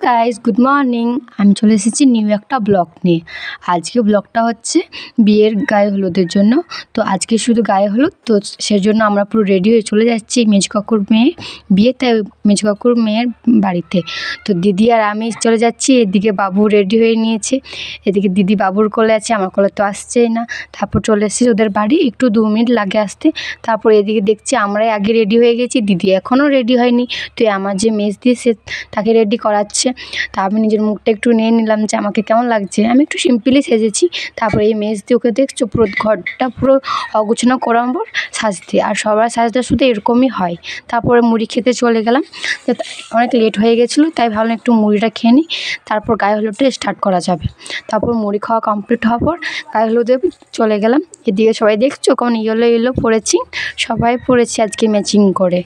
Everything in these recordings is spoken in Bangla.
Guys, good morning. আমি চলে এসেছি নিউ একটা ব্লগ নিয়ে। আজকে ব্লগটা হচ্ছে বিয়ের গায়ে হলুদের জন্য। তো আজকে শুধু গায়ে হলুদ, তো সেজন্য আমরা পুরো রেডি হয়ে চলে যাচ্ছি মেজো কাকুর মেয়ে বিয়েতে, মেজো কাকুর মেয়ের বাড়িতে। তো দিদি আর আমি চলে যাচ্ছি। এদিকে বাবু রেডি হয়ে নিয়েছে, এদিকে দিদি বাবুর কোলে আছে, আমার কোলে তো আসছেই না। তারপর চলে এসেছি ওদের বাড়ি, একটু 2 মিনিট লাগে আসতে। তারপর এদিকে দেখছি আমরাই আগে রেডি হয়ে গেছি, দিদি এখনও রেডি হয়নি। তো আমার যে মেজদি সে তাকে রেডি করাচ্ছে। তা আমি নিজের মুখটা একটু নিয়ে নিলাম যে আমাকে কেমন লাগছে। আমি একটু সিম্পলি সেজেছি। তারপরে এই মেজদি ওকে দেখছো পুরো ঘরটা পুরো অগোছানো করার সাজতে, আর সবার সাজটা শুধু এরকমই হয়। তারপরে মুড়ি খেতে চলে গেলাম। অনেক লেট হয়ে গেছিলো, তাই ভাবলাম একটু মুড়িটা খেয়ে নিই, তারপর গায়ে হলুদটা স্টার্ট করা যাবে। তারপর মুড়ি খাওয়া কমপ্লিট হওয়ার পর গায়ে হলুদে চলে গেলাম। এদিকে সবাই দেখছো কেমন ইয়েলো পরেছি, সবাই পরেছি আজকে ম্যাচিং করে।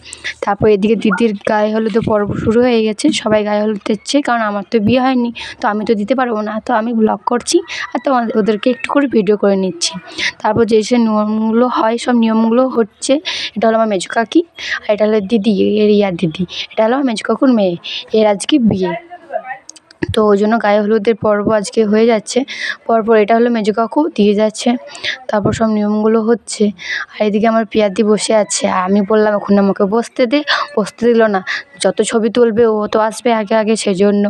তারপর এদিকে দিদির গায়ে হলুদে পর্ব শুরু হয়ে গেছে, সবাই গায়ে হলুদ দিচ্ছে, কারণ আমার তো বিয়ে হয়নি, তো আমি তো দিতে পারবো না। তো আমি ব্লগ করছি আর তো ওদেরকে একটু করে ভিডিও করে নিচ্ছি। তারপর যে নিয়মগুলো হয় সব নিয়মগুলো হচ্ছে। এটা হলো আমার মেজো কাকি, আর এটা হলো দিদি, রিয়ার দিদি। এটা হলো আমার মেজো কাকুর মেয়ে, এর আজকে বিয়ে। তো ওই জন্য গায়ে হলুদের পর্ব আজকে হয়ে যাচ্ছে। পরপর এটা হলো মেজো কাকু দিয়ে যাচ্ছে, তারপর সব নিয়মগুলো হচ্ছে। আর এদিকে আমার পিয়াদি বসে আছে, আর আমি বললাম এখন আমাকে বসতে দিল না। যত ছবি তুলবে ও তো আসবে আগে আগে, সেজন্য।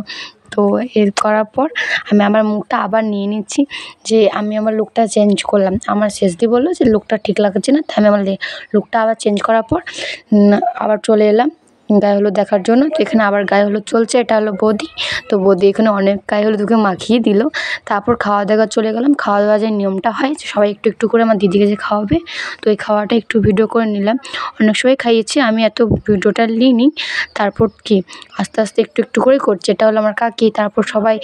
তো এর করার পর আমি আমার মুখটা আবার নিয়ে নিচ্ছি, যে আমি আমার লুকটা চেঞ্জ করলাম। আমার শেষদি বললো যে লুকটা ঠিক লাগছে না, তাই আমি আমার লুকটা আবার চেঞ্জ করার পর আবার চলে এলাম গায়ে হলুদ দেখার জন্য। তো এখানে আবার গায়ে হলুদ চলছে। এটা হলো বৌদি, তো বৌদি এখানে অনেক গায়ে হলুদ ওকে মাখিয়ে দিল। তারপর খাওয়া দাওয়া চলে গেলাম। খাওয়া দাওয়া যে নিয়মটা হয় যে সবাই একটু একটু করে আমার দিদিকে যে খাওয়াবে, তো এই খাওয়াটা একটু ভিডিও করে নিলাম। অনেক সবাই খাইয়েছি, আমি এত ভিডিওটা নিইনি। তারপর কি আস্তে আস্তে একটু একটু করে করছে। এটা হলো আমার কাকি। তারপর সবাই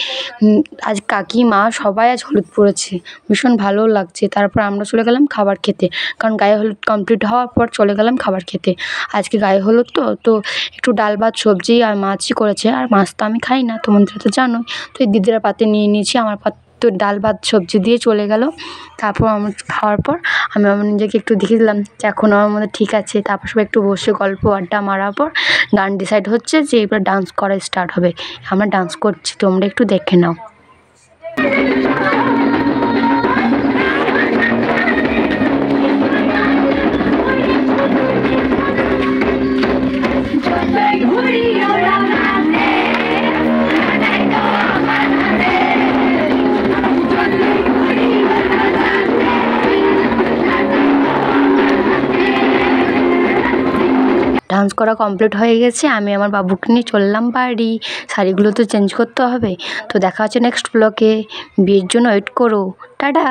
আজ কাকি মা সবাই আজ হলুদ পরেছে, ভীষণ ভালো লাগছে। তারপর আমরা চলে গেলাম খাবার খেতে, কারণ গায়ে হলুদ কমপ্লিট হওয়ার পর চলে গেলাম খাবার খেতে। আজকে গায়ে হলুদ তো একটু ডাল ভাত সবজি আর মাছই করেছে, আর মাছ তো আমি খাই না, তোমাদের তো জানোই। তো এই দিদিরা পাতে নিয়ে নিয়েছি, আমার পাতে তো ডাল ভাত সবজি দিয়ে চলে গেল। তারপর আমার খাওয়ার পর আমি আমার নিজেকে একটু দেখে দিলাম যে এখন আমার মধ্যে ঠিক আছে। তারপর সবাই একটু বসে গল্প আড্ডা মারার পর গান ডিসাইড হচ্ছে যে এবার ডান্স করা স্টার্ট হবে। আমরা ডান্স করছি, তোমরা একটু দেখে নাও। ডান্স করা কমপ্লিট হয়ে গেছে, আমি আমার বাবুকে নিয়ে চললাম বাড়ি। শাড়িগুলো তো চেঞ্জ করতে হবে। তো দেখা হচ্ছে নেক্সট ব্লগে। বিয়ের জন্য ওয়েট করো। টাটা।